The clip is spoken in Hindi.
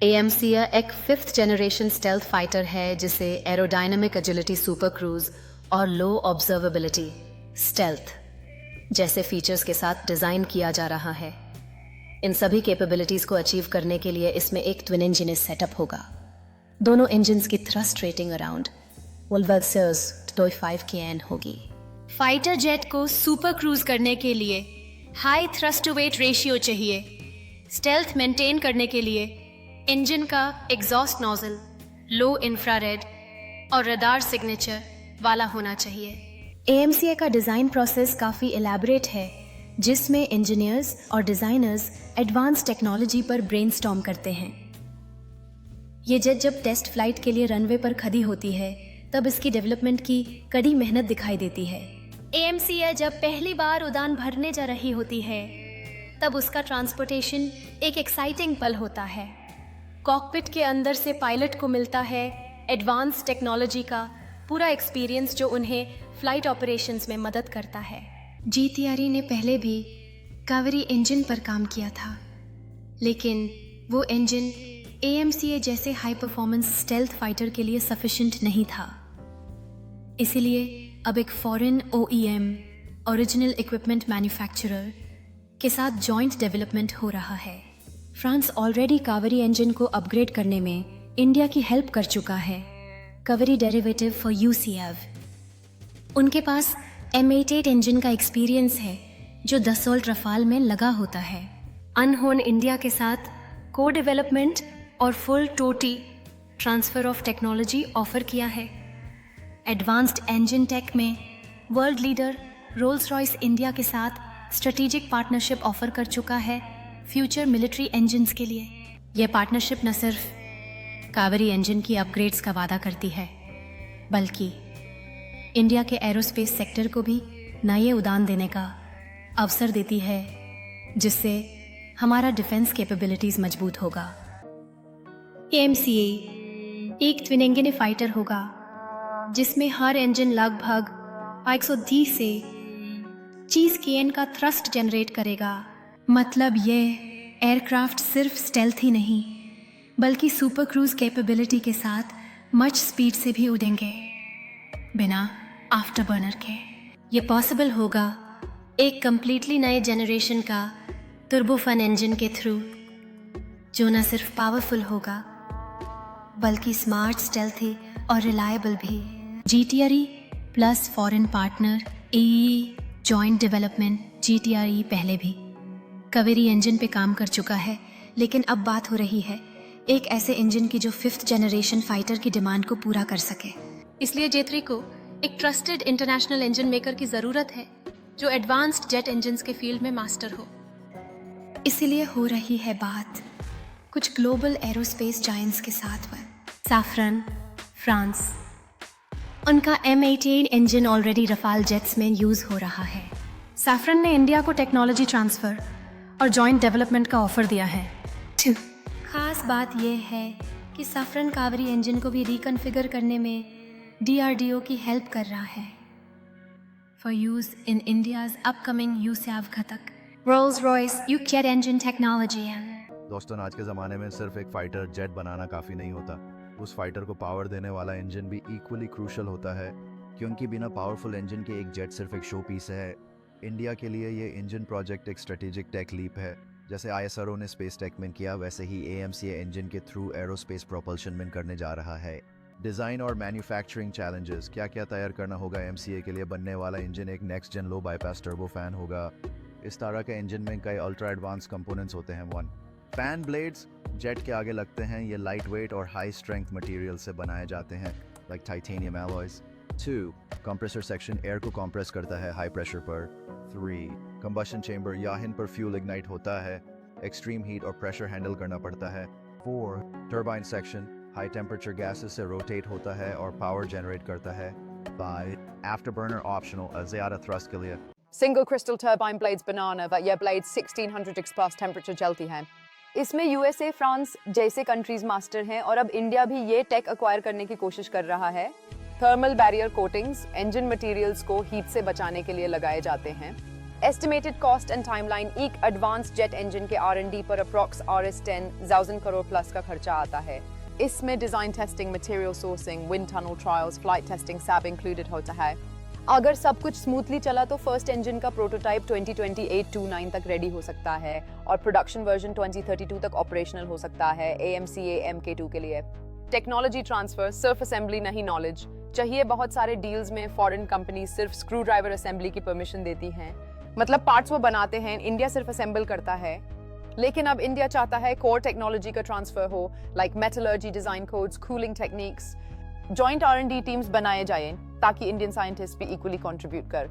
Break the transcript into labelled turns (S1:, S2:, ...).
S1: AMCA एक 5th जनरेशन स्टेल्थ फाइटर है जिसे एरोडायनामिक एजिलिटी सुपर क्रूज और लो ऑब्जर्वेबिलिटी स्टेल्थ जैसे फीचर्स के साथ डिज़ाइन किया जा रहा है। इन सभी कैपेबिलिटीज़ को अचीव करने के लिए इसमें एक ट्विन इंजन सेटअप होगा। दोनों इंजन्स की थ्रस्ट रेटिंग अराउंड 12.5 kN होगी।
S2: फाइटर जेट को सुपर क्रूज करने के लिए high thrust to weight ratio चाहिए। स्टेल्थ मेंटेन करने के लिए इंजन का एग्जॉस्ट नोजल लो इंफ्रारेड और रडार सिग्नेचर वाला होना चाहिए।
S1: AMCA का डिज़ाइन प्रोसेस काफ़ी एलैबोरेट है, जिसमें इंजीनियर्स और डिज़ाइनर्स एडवांस टेक्नोलॉजी पर ब्रेनस्टॉर्म करते हैं। ये जेट जब टेस्ट फ्लाइट के लिए रनवे पर खड़ी होती है तब इसकी डेवलपमेंट की कड़ी मेहनत दिखाई देती है।
S2: AMCA जब पहली बार उड़ान भरने जा रही होती है तब उसका ट्रांसपोर्टेशन एक एक्साइटिंग पल होता है। कॉकपिट के अंदर से पायलट को मिलता है एडवांस टेक्नोलॉजी का पूरा एक्सपीरियंस जो उन्हें फ्लाइट ऑपरेशंस में मदद करता है।
S1: GTRE ने पहले भी कावेरी इंजन पर काम किया था, लेकिन वो इंजन AMCA जैसे हाई परफॉर्मेंस स्टेल्थ फाइटर के लिए सफिशिएंट नहीं था। इसीलिए अब एक foreign OEM original equipment manufacturer के साथ जॉइंट डेवलपमेंट हो रहा है। फ्रांस ऑलरेडी कावेरी इंजन को अपग्रेड करने में इंडिया की हेल्प कर चुका है। Kaveri derivative for UCF। उनके पास M88 इंजन का एक्सपीरियंस है जो दसॉल्ट रफाल में लगा होता है। अनहोन इंडिया के साथ को डेवलपमेंट और फुल टोटी ट्रांसफ़र ऑफ टेक्नोलॉजी ऑफर किया है। एडवांस्ड इंजन टेक में world leader Rolls Royce India के साथ स्ट्रेटेजिक पार्टनरशिप ऑफर कर चुका है फ्यूचर मिलिट्री इंजन्स के लिए। यह पार्टनरशिप न सिर्फ कावेरी इंजन की अपग्रेड्स का वादा करती है, बल्कि इंडिया के एरोस्पेस सेक्टर को भी नए उड़ान देने का अवसर देती है, जिससे हमारा डिफेंस कैपेबिलिटीज़ मजबूत होगा। AMCA एक ट्विन इंजन फाइटर होगा जिसमें हर इंजन लगभग 130 से 30 kN का थ्रस्ट जनरेट करेगा। मतलब ये एयरक्राफ्ट सिर्फ स्टेल्थ ही नहीं बल्कि सुपर क्रूज कैपेबिलिटी के साथ मच स्पीड से भी उड़ेंगे बिना आफ्टर बर्नर के। ये पॉसिबल होगा एक कम्प्लीटली नए जनरेशन का टर्बोफन इंजन के थ्रू, जो न सिर्फ पावरफुल होगा बल्कि स्मार्ट, स्टेल्थी और रिलायबल भी। GTRE plus foreign partner AE joint development. GTRE पहले भी कावेरी इंजन पे काम कर चुका है, लेकिन अब बात हो रही है एक ऐसे इंजन की जो 5th जनरेशन फाइटर की डिमांड को पूरा कर सके।
S2: इसलिए जेटरी को एक ट्रस्टेड इंटरनेशनल इंजन मेकर की ज़रूरत है जो एडवांस्ड जेट इंजन्स के फील्ड में मास्टर हो।
S1: इसीलिए हो रही है बात कुछ ग्लोबल एरोस्पेस जायंट्स के साथ में। सैफ्रन फ्रांस, उनका M88 engine already Rafale jets में यूज़ हो रहा है।
S2: सैफ्रन ने इंडिया को टेक्नोलॉजी ट्रांसफ़र और जॉइंट डेवलपमेंट का ऑफर दिया है।
S1: खास बात यह है कि सैफ्रन कावेरी इंजन को भी रिकॉन्फ़िगर करने में DRDO की हेल्प कर रहा है for use in India's upcoming UCAV घटक रोल्स रॉयस यूकेट इंजन टेक्नोलॉजी।
S3: दोस्तों, आज के ज़माने में सिर्फ एक फाइटर जेट बनाना काफ़ी नहीं होता, उस फाइटर को पावर देने वाला इंजन भी इक्वली क्रूशल होता है, क्योंकि बिना पावरफुल इंजन के एक जेट सिर्फ एक शो पीस है। इंडिया के लिए ये इंजन प्रोजेक्ट एक स्ट्रेटेजिक टेक लीप है। जैसे ISRO ने स्पेस टेक में किया, वैसे ही AMCA इंजन के थ्रू एरोस्पेस प्रोपल्शन में करने जा रहा है। डिज़ाइन और मैन्युफैक्चरिंग चैलेंजेस, क्या क्या तैयार करना होगा AMCA के लिए बनने वाला इंजन एक नेक्स्ट जेन लो बाईपास टर्बो फैन होगा। इस तरह के इंजन में कई अल्ट्रा एडवांस कंपोनेंट्स होते हैं। 1 फैन ब्लेड्स जेट के आगे लगते हैं। ये लाइट वेट और हाई स्ट्रेंथ मटेरियल से बनाए जाते हैं, like titanium alloys. 2 compressor section air को कंप्रेस करता है हाई प्रेशर पर। 3 कंबशन चेंबर याहिन पर फ्यूल इग्नाइट होता है, एक्सट्रीम हीट और प्रेशर हैंडल करना पड़ता है। 4 turbine section high temperature gases से रोटेट होता है और पावर जनरेट करता है। 5 आफ्टर बर्नर ऑप्शनल ज़्यादा थ्रस्ट के लिए।
S4: Single crystal turbine blades banana, but ये ब्लेड्स 1600 प्लस टेम्परेचर चलती हैं। इसमें USA, फ्रांस जैसे कंट्रीज मास्टर हैं और अब इंडिया भी ये टेक एक्वायर करने की कोशिश कर रहा है। Thermal barrier coatings engine materials को हीट से बचाने के लिए लगाए जाते हैं। एस्टिमेटेड कॉस्ट एंड टाइमलाइन, एक एडवांस जेट इंजन के R&D पर अप्रॉक्स RS10 1000 करोड़ प्लस का खर्चा आता है। इसमें design testing, material sourcing, wind tunnel trials, flight testing सब इंक्लूडेड होता है। अगर सब कुछ स्मूथली चला तो फर्स्ट इंजन का प्रोटोटाइप 2028-29 तक रेडी हो सकता है और प्रोडक्शन वर्जन 2032 तक ऑपरेशनल हो सकता है AMCA Mk2 के लिए। टेक्नोलॉजी ट्रांसफर सिर्फ असेंबली नहीं, नॉलेज चाहिए। बहुत सारे डील्स में फॉरेन कंपनी सिर्फ स्क्रू ड्राइवर असेंबली की परमिशन देती हैं, मतलब पार्ट्स वो बनाते हैं, इंडिया सिर्फ असेंबल करता है। लेकिन अब इंडिया चाहता है कोर टेक्नोलॉजी का ट्रांसफर हो, like metallurgy, design codes, cooling techniques. Joint R&D teams बनाए जाएं ताकि इंडियन साइंटिस्ट भी इक्वली कंट्रीब्यूट कर